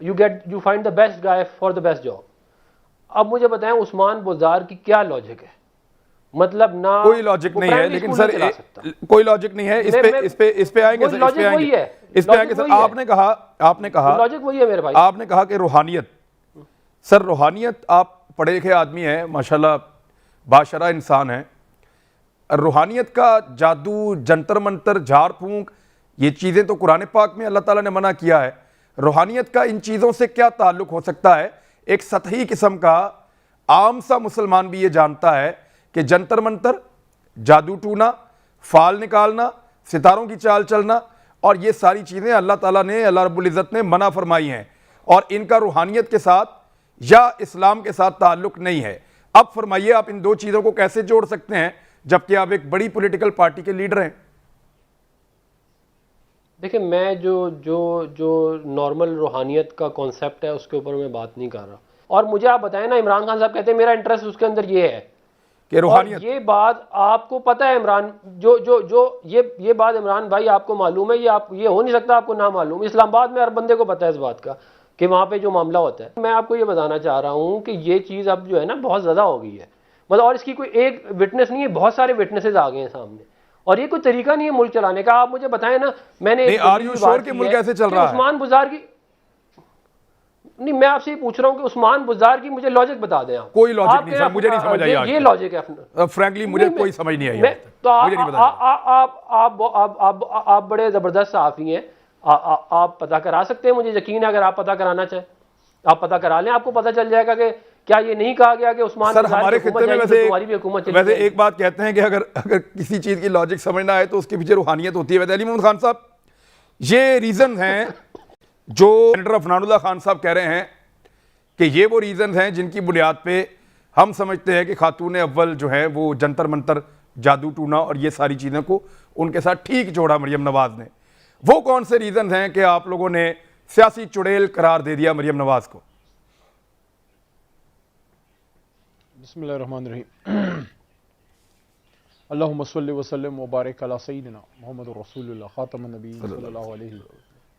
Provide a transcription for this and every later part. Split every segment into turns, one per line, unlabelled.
you find the best guy for the best job. اب مجھے بتائیں عثمان بزدار کی کیا لاجک ہے؟ مطلب نہ
کوئی لاجک نہیں ہے، لیکن سر کوئی لاجک نہیں ہے، اس پہ آئیں گے سر،
لاجک وہی ہے،
اس پہ آئیں گے سر. آپ نے کہا
لاجک وہی ہے میرے بھائی.
آپ نے کہا کہ روحانیت، سر روحانیت، آپ پڑھے لکھے آدمی ہیں ماشاءاللہ، باشرہ انسان ہیں. روحانیت کا جادو، جنتر منتر، جھاڑ پھونک، یہ چیزیں تو قرآن پاک میں اللہ تعالیٰ نے منع کیا ہے. روحانیت کا ان چیزوں سے کیا تعلق ہو سکتا ہے؟ ایک سطحی قسم کا عام سا مسلمان بھی یہ جانتا ہے کہ جنتر منتر، جادو ٹونا، فال نکالنا، ستاروں کی چال چلنا اور یہ ساری چیزیں اللہ تعالیٰ نے، اللہ رب العزت نے منع فرمائی ہیں، اور ان کا روحانیت کے ساتھ یا اسلام کے ساتھ تعلق نہیں ہے. اب فرمائیے آپ ان دو چیزوں کو کیسے جوڑ سکتے ہیں جبکہ آپ ایک بڑی پولیٹیکل پارٹی کے لیڈر ہیں؟
دیکھیں میں جو نارمل روحانیت کا کانسیپٹ ہے اس کے اوپر میں بات نہیں کر رہا. اور مجھے آپ بتائیں نا، عمران خان صاحب کہتے ہیں میرا انٹرسٹ اس کے اندر یہ ہے
کہ روحانیت،
یہ بات آپ کو پتہ ہے عمران، یہ بات عمران بھائی آپ کو معلوم ہے، یہ ہو نہیں سکتا آپ کو نہ معلوم. اسلام آباد میں ہر بندے کو پتہ ہے اس بات کا کہ وہاں پہ جو معاملہ ہوتا ہے. میں آپ کو یہ بتانا چاہ رہا ہوں کہ یہ چیز اب جو ہے نا بہت زیادہ ہو گئی ہے، مطلب، اور اس کی کوئی ایک وٹنس نہیں ہے، بہت سارے وٹنسز آ گئے ہیں سامنے، اور یہ کوئی طریقہ نہیں ہے ملک چلانے کا. آپ مجھے بتائیں نا، میں نے
آر یو شور کہ ملک ایسے چل رہا ہے؟
عثمان بزدار کی نہیں، میں آپ سے یہ پوچھ رہا ہوں کہ عثمان بزدار کی مجھے لاجک بتا دیں آپ.
کوئی لاجک نہیں سر، مجھے نہیں سمجھ آئی آج
یہ لاجک ہے
فرینکلی، مجھے کوئی سمجھ نہیں آئی.
تو آپ بڑے زبردست صحافی ہیں، آپ پتہ کرا سکتے ہیں، مجھے یقین ہے اگر آپ پتہ کرانا چاہیں آپ پتہ کرا لیں، آپ کو پتہ چل جائے گا کہ کیا یہ نہیں کہا گیا کہ عثمان
سر ہمارے خطے میں ویسے
ایک
ایک بات کہتے ہیں کہ اگر کسی چیز کی لاجک سمجھنا ہے تو اس کے پیچھے روحانیت ہوتی ہے. ویسے علی محمد خان صاحب، یہ ریزن ہیں جو سینیٹر عفنان اللہ خان صاحب کہہ رہے ہیں کہ یہ وہ ریزنز ہیں جن کی بنیاد پہ ہم سمجھتے ہیں کہ خاتون اول جو ہیں وہ جنتر منتر، جادو ٹونا اور یہ ساری چیزوں کو ان کے ساتھ ٹھیک جوڑا مریم نواز نے. وہ کون سے ریزنز ہیں کہ آپ لوگوں نے سیاسی چڑیل قرار دے دیا مریم نواز کو؟
بسم اللہ الرحمن الرحیم. اللہم صلی وسلم وبارک علی سیدنا محمد رسول اللہ خاتم النبی صلی اللہ علیہ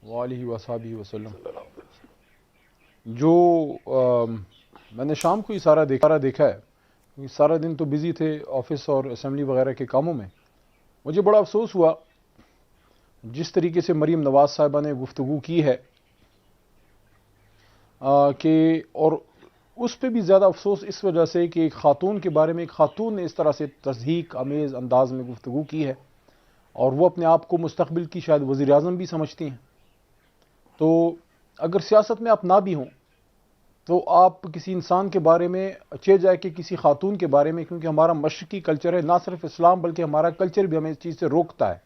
وآلہ وصحبہ وسلم. جو میں نے شام کو یہ سارا دیکھا ہے، سارا دن تو بزی تھے آفس اور اسمبلی وغیرہ کے کاموں میں. مجھے بڑا افسوس ہوا جس طریقے سے مریم نواز صاحبہ نے گفتگو کی ہے کہ، اور اس پہ بھی زیادہ افسوس اس وجہ سے کہ ایک خاتون کے بارے میں ایک خاتون نے اس طرح سے تضحیک آمیز انداز میں گفتگو کی ہے، اور وہ اپنے آپ کو مستقبل کی شاید وزیر اعظم بھی سمجھتی ہیں. تو اگر سیاست میں آپ نہ بھی ہوں تو آپ کسی انسان کے بارے میں اچھے جائے کہ کسی خاتون کے بارے میں، کیونکہ ہمارا مشرقی کلچر ہے، نہ صرف اسلام بلکہ ہمارا کلچر بھی ہمیں اس چیز سے روکتا ہے،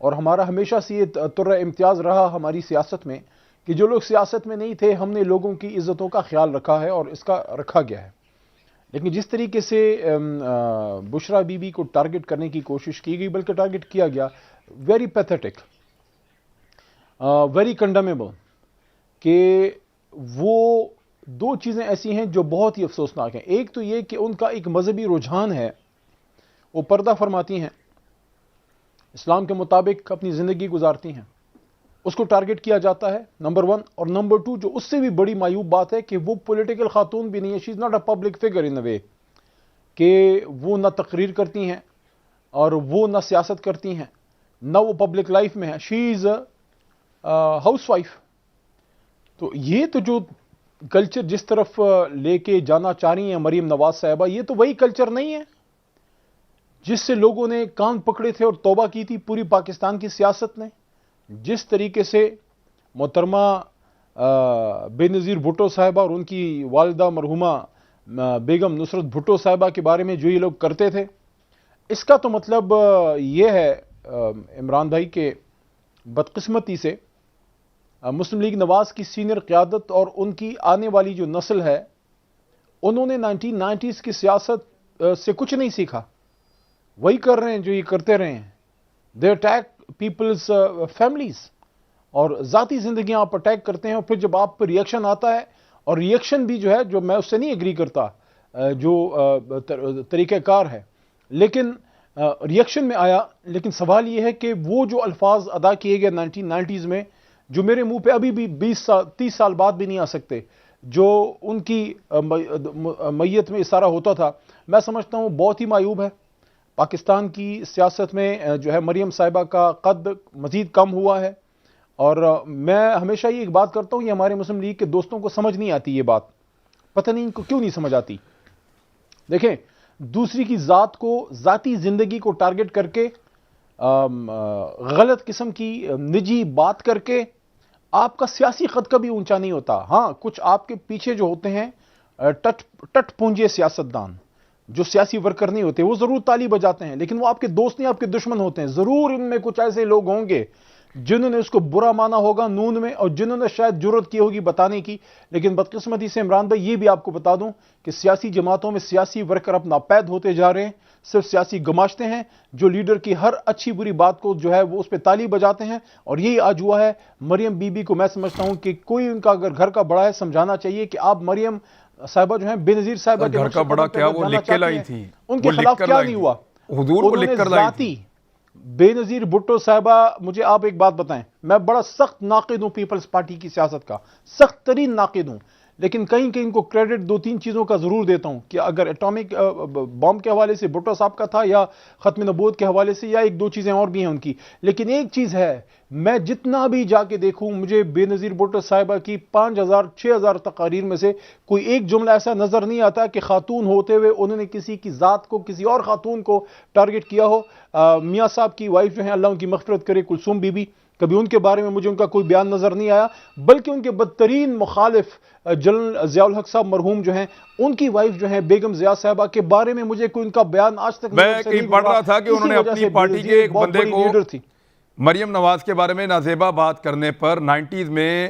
اور ہمارا ہمیشہ سے یہ طرح امتیاز رہا ہماری سیاست میں کہ جو لوگ سیاست میں نہیں تھے ہم نے لوگوں کی عزتوں کا خیال رکھا ہے اور اس کا رکھا گیا ہے. لیکن جس طریقے سے بشرا بی بی کو ٹارگٹ کرنے کی کوشش کی گئی، بلکہ ٹارگٹ کیا گیا، ویری پیتھیٹک، ویری کنڈیمیبل، کہ وہ دو چیزیں ایسی ہیں جو بہت ہی افسوسناک ہیں. ایک تو یہ کہ ان کا ایک مذہبی رجحان ہے، وہ پردہ فرماتی ہیں، اسلام کے مطابق اپنی زندگی گزارتی ہیں، اس کو ٹارگٹ کیا جاتا ہے، نمبر ون. اور نمبر ٹو، جو اس سے بھی بڑی معیوب بات ہے کہ وہ پولیٹیکل خاتون بھی نہیں ہے، she is not a public figure in a way, کہ وہ نہ تقریر کرتی ہیں اور وہ نہ سیاست کرتی ہیں، نہ وہ پبلک لائف میں ہے، شی از ہاؤس وائف. تو یہ تو جو کلچر جس طرف لے کے جانا چاہ رہی ہیں مریم نواز صاحبہ، یہ تو وہی کلچر نہیں ہے جس سے لوگوں نے کان پکڑے تھے اور توبہ کی تھی پوری پاکستان کی سیاست نے. جس طریقے سے محترمہ بے نظیر بھٹو صاحبہ اور ان کی والدہ مرحومہ بیگم نصرت بھٹو صاحبہ کے بارے میں جو یہ لوگ کرتے تھے، اس کا تو مطلب یہ ہے عمران بھائی کہ بدقسمتی سے مسلم لیگ نواز کی سینئر قیادت اور ان کی آنے والی جو نسل ہے، انہوں نے 1990s کی سیاست سے کچھ نہیں سیکھا، وہی کر رہے ہیں جو یہ کرتے رہے ہیں. دے اٹیک پیپلز فیملیز، اور ذاتی زندگیاں آپ اٹیک کرتے ہیں، اور پھر جب آپ پر ریئیکشن آتا ہے، اور ریئیکشن بھی جو ہے، جو میں اس سے نہیں ایگری کرتا جو طریقہ کار ہے، لیکن ریئیکشن میں آیا. لیکن سوال یہ ہے کہ وہ جو الفاظ ادا کیے گئے 1990s میں جو میرے منہ پہ ابھی بھی 30 سال بعد بھی نہیں آ سکتے، جو ان کی میت میں اشارہ ہوتا تھا، میں سمجھتا ہوں بہت ہی معیوب ہے۔ پاکستان کی سیاست میں جو ہے مریم صاحبہ کا قد مزید کم ہوا ہے، اور میں ہمیشہ یہ ایک بات کرتا ہوں، یہ ہمارے مسلم لیگ کے دوستوں کو سمجھ نہیں آتی یہ بات، پتہ نہیں ان کو کیوں نہیں سمجھ آتی۔ دیکھیں، دوسری کی ذات کو، ذاتی زندگی کو ٹارگٹ کر کے، غلط قسم کی نجی بات کر کے آپ کا سیاسی قد کبھی اونچا نہیں ہوتا۔ ہاں، کچھ آپ کے پیچھے جو ہوتے ہیں ٹٹ پونجے سیاستدان، جو سیاسی ورکر نہیں ہوتے، وہ ضرور تالی بجاتے ہیں، لیکن وہ آپ کے دوست نہیں، آپ کے دشمن ہوتے ہیں۔ ضرور ان میں کچھ ایسے لوگ ہوں گے جنہوں نے اس کو برا مانا ہوگا نون میں، اور جنہوں نے شاید جرت کی ہوگی بتانے کی، لیکن بدقسمتی سے عمران بھائی یہ بھی آپ کو بتا دوں کہ سیاسی جماعتوں میں سیاسی ورکر اب ناپید ہوتے جا رہے ہیں، صرف سیاسی گماشتے ہیں، جو لیڈر کی ہر اچھی بری بات کو جو ہے وہ اس پہ تالی بجاتے ہیں، اور یہی آج ہوا ہے۔ مریم بی بی کو میں سمجھتا ہوں کہ کوئی ان کا اگر گھر کا بڑا ہے، سمجھانا چاہیے کہ آپ مریم صاحبہ جو ہیں بے نظیر صاحبہ کے
گھر کا بڑا کیا وہ لکھ کے لائی تھی،
ان کے خلاف کیا نہیں ہوا؟
حضور وہ لکھ کر لائی تھی۔
بے نظیر بھٹو صاحبہ، مجھے آپ ایک بات بتائیں، میں بڑا سخت ناقد ہوں پیپلز پارٹی کی سیاست کا، سخت ترین ناقد ہوں، لیکن کہیں کہیں ان کو کریڈٹ 2-3 چیزوں کا ضرور دیتا ہوں، کہ اگر ایٹامک بم کے حوالے سے بھٹو صاحب کا تھا، یا ختم نبوت کے حوالے سے، یا 1-2 چیزیں اور بھی ہیں ان کی، لیکن ایک چیز ہے، میں جتنا بھی جا کے دیکھوں، مجھے بے نظیر بھٹو صاحبہ کی 5000-6000 تقاریر میں سے کوئی ایک جملہ ایسا نظر نہیں آتا کہ خاتون ہوتے ہوئے انہوں نے کسی کی ذات کو، کسی اور خاتون کو ٹارگٹ کیا ہو۔ میاں صاحب کی وائف جو ہیں، اللہ ان کی مغفرت کرے، کلثوم بی بی، کبھی ان کے بارے میں مجھے ان کا کوئی بیان نظر نہیں آیا، بلکہ ان کے بدترین مخالف جنرل ضیاء الحق صاحب مرحوم جو ہیں، ان کی وائف جو ہیں بیگم ضیاء صاحبہ کے بارے میں مجھے کوئی ان کا بیان آج تک
میں کہیں پڑھ رہا تھا کہ انہوں نے اپنی پارٹی کے ایک بندے کو مریم نواز کے بارے میں نازیبہ بات کرنے پر 90s میں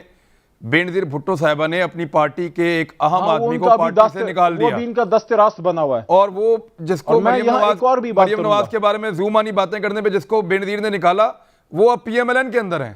بے نظیر بھٹو صاحبہ نے اپنی پارٹی کے ایک اہم آدمی کو پارٹی سے نکال دیا،
وہ بھی ان کا دست راست بنا ہوا ہے،
اور وہ جس کو مریم
مریم
نواز کے بارے میں زومانی باتیں کرنے پہ جس کو بے نظیر نے نکالا، وہ اب پی ایم ایل این کے اندر ہیں۔